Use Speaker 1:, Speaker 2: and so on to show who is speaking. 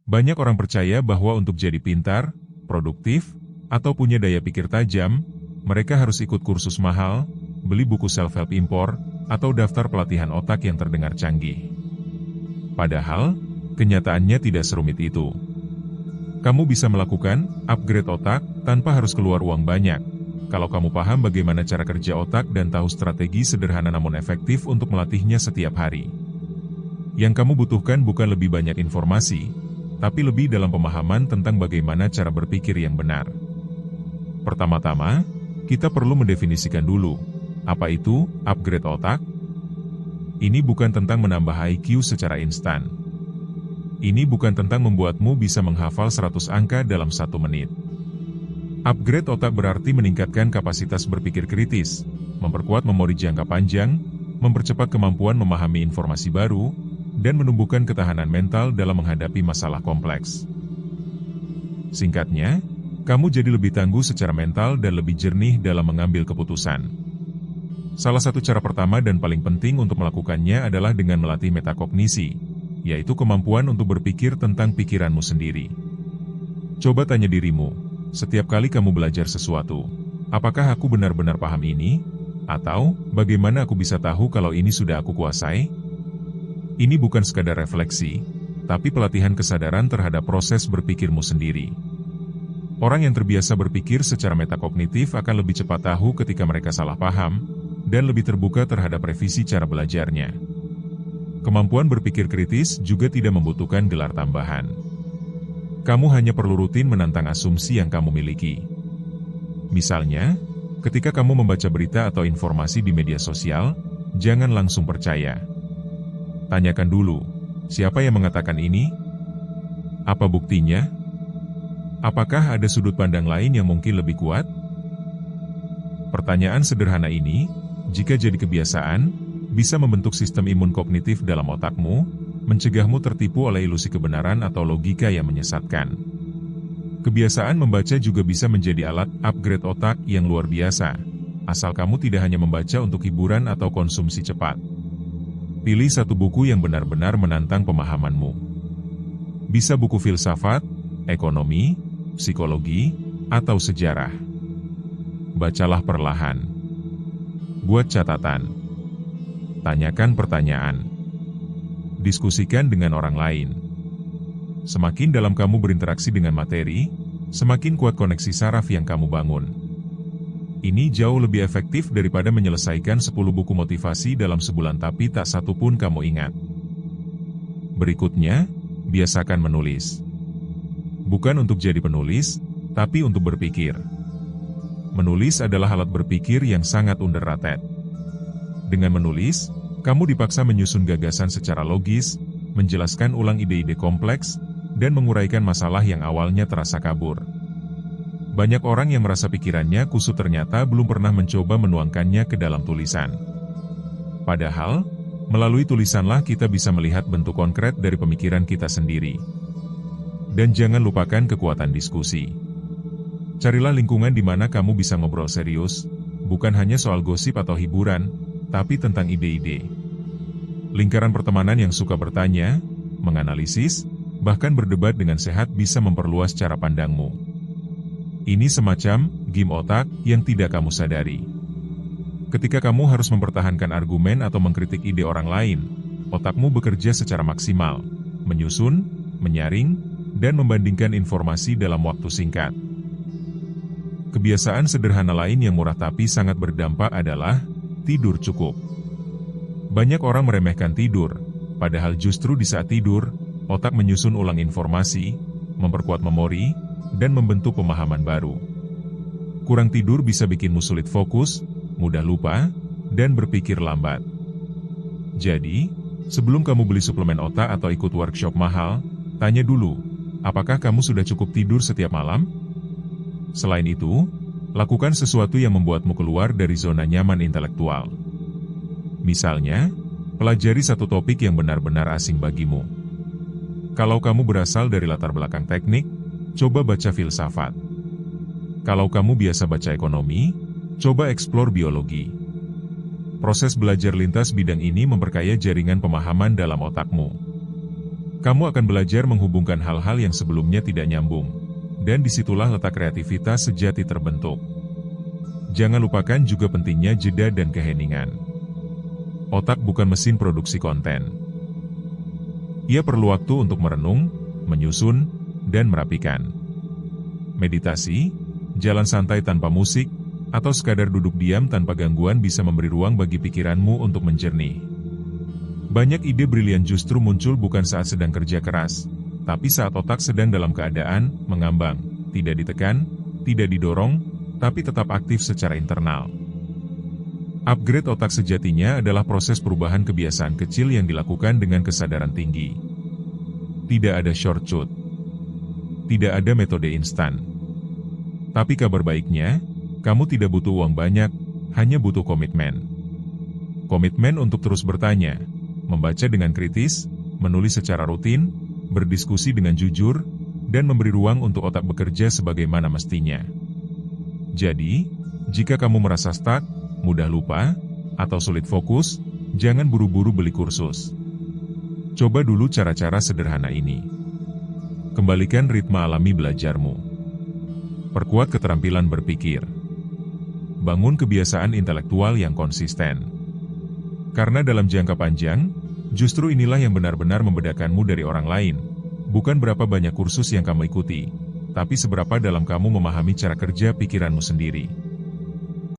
Speaker 1: Banyak orang percaya bahwa untuk jadi pintar, produktif, atau punya daya pikir tajam, mereka harus ikut kursus mahal, beli buku self-help impor, atau daftar pelatihan otak yang terdengar canggih. Padahal, kenyataannya tidak serumit itu. Kamu bisa melakukan upgrade otak tanpa harus keluar uang banyak, kalau kamu paham bagaimana cara kerja otak dan tahu strategi sederhana namun efektif untuk melatihnya setiap hari. Yang kamu butuhkan bukan lebih banyak informasi, tapi lebih dalam pemahaman tentang bagaimana cara berpikir yang benar. Pertama-tama, kita perlu mendefinisikan dulu, apa itu upgrade otak? Ini bukan tentang menambah IQ secara instan. Ini bukan tentang membuatmu bisa menghafal 100 angka dalam 1 menit. Upgrade otak berarti meningkatkan kapasitas berpikir kritis, memperkuat memori jangka panjang, mempercepat kemampuan memahami informasi baru, dan menumbuhkan ketahanan mental dalam menghadapi masalah kompleks. Singkatnya, kamu jadi lebih tangguh secara mental dan lebih jernih dalam mengambil keputusan. Salah satu cara pertama dan paling penting untuk melakukannya adalah dengan melatih metakognisi, yaitu kemampuan untuk berpikir tentang pikiranmu sendiri. Coba tanya dirimu, setiap kali kamu belajar sesuatu, apakah aku benar-benar paham ini? Atau, bagaimana aku bisa tahu kalau ini sudah aku kuasai? Ini bukan sekadar refleksi, tapi pelatihan kesadaran terhadap proses berpikirmu sendiri. Orang yang terbiasa berpikir secara metakognitif akan lebih cepat tahu ketika mereka salah paham, dan lebih terbuka terhadap revisi cara belajarnya. Kemampuan berpikir kritis juga tidak membutuhkan gelar tambahan. Kamu hanya perlu rutin menantang asumsi yang kamu miliki. Misalnya, ketika kamu membaca berita atau informasi di media sosial, jangan langsung percaya. Tanyakan dulu, siapa yang mengatakan ini? Apa buktinya? Apakah ada sudut pandang lain yang mungkin lebih kuat? Pertanyaan sederhana ini, jika jadi kebiasaan, bisa membentuk sistem imun kognitif dalam otakmu, mencegahmu tertipu oleh ilusi kebenaran atau logika yang menyesatkan. Kebiasaan membaca juga bisa menjadi alat upgrade otak yang luar biasa, asal kamu tidak hanya membaca untuk hiburan atau konsumsi cepat. Pilih satu buku yang benar-benar menantang pemahamanmu. Bisa buku filsafat, ekonomi, psikologi, atau sejarah. Bacalah perlahan. Buat catatan. Tanyakan pertanyaan. Diskusikan dengan orang lain. Semakin dalam kamu berinteraksi dengan materi, semakin kuat koneksi saraf yang kamu bangun. Ini jauh lebih efektif daripada menyelesaikan 10 buku motivasi dalam sebulan tapi tak satu pun kamu ingat. Berikutnya, biasakan menulis. Bukan untuk jadi penulis, tapi untuk berpikir. Menulis adalah alat berpikir yang sangat underrated. Dengan menulis, kamu dipaksa menyusun gagasan secara logis, menjelaskan ulang ide-ide kompleks, dan menguraikan masalah yang awalnya terasa kabur. Banyak orang yang merasa pikirannya kusut ternyata belum pernah mencoba menuangkannya ke dalam tulisan. Padahal, melalui tulisanlah kita bisa melihat bentuk konkret dari pemikiran kita sendiri. Dan jangan lupakan kekuatan diskusi. Carilah lingkungan di mana kamu bisa ngobrol serius, bukan hanya soal gosip atau hiburan, tapi tentang ide-ide. Lingkaran pertemanan yang suka bertanya, menganalisis, bahkan berdebat dengan sehat bisa memperluas cara pandangmu. Ini semacam game otak yang tidak kamu sadari. Ketika kamu harus mempertahankan argumen atau mengkritik ide orang lain, otakmu bekerja secara maksimal, menyusun, menyaring, dan membandingkan informasi dalam waktu singkat. Kebiasaan sederhana lain yang murah tapi sangat berdampak adalah tidur cukup. Banyak orang meremehkan tidur, padahal justru di saat tidur, otak menyusun ulang informasi, memperkuat memori, dan membentuk pemahaman baru. Kurang tidur bisa bikinmu sulit fokus, mudah lupa, dan berpikir lambat. Jadi, sebelum kamu beli suplemen otak atau ikut workshop mahal, tanya dulu, apakah kamu sudah cukup tidur setiap malam? Selain itu, lakukan sesuatu yang membuatmu keluar dari zona nyaman intelektual. Misalnya, pelajari satu topik yang benar-benar asing bagimu. Kalau kamu berasal dari latar belakang teknik, coba baca filsafat. Kalau kamu biasa baca ekonomi, coba eksplor biologi. Proses belajar lintas bidang ini memperkaya jaringan pemahaman dalam otakmu. Kamu akan belajar menghubungkan hal-hal yang sebelumnya tidak nyambung, dan disitulah letak kreativitas sejati terbentuk. Jangan lupakan juga pentingnya jeda dan keheningan. Otak bukan mesin produksi konten. Ia perlu waktu untuk merenung, menyusun, dan merapikan. Meditasi, jalan santai tanpa musik, atau sekadar duduk diam tanpa gangguan bisa memberi ruang bagi pikiranmu untuk menjernih. Banyak ide brilian justru muncul bukan saat sedang kerja keras, tapi saat otak sedang dalam keadaan mengambang, tidak ditekan, tidak didorong, tapi tetap aktif secara internal. Upgrade otak sejatinya adalah proses perubahan kebiasaan kecil yang dilakukan dengan kesadaran tinggi. Tidak ada shortcut. Tidak ada metode instan. Tapi kabar baiknya, kamu tidak butuh uang banyak, hanya butuh komitmen. Komitmen untuk terus bertanya, membaca dengan kritis, menulis secara rutin, berdiskusi dengan jujur, dan memberi ruang untuk otak bekerja sebagaimana mestinya. Jadi, jika kamu merasa stuck, mudah lupa, atau sulit fokus, jangan buru-buru beli kursus. Coba dulu cara-cara sederhana ini. Kembalikan ritme alami belajarmu. Perkuat keterampilan berpikir. Bangun kebiasaan intelektual yang konsisten. Karena dalam jangka panjang, justru inilah yang benar-benar membedakanmu dari orang lain. Bukan berapa banyak kursus yang kamu ikuti, tapi seberapa dalam kamu memahami cara kerja pikiranmu sendiri.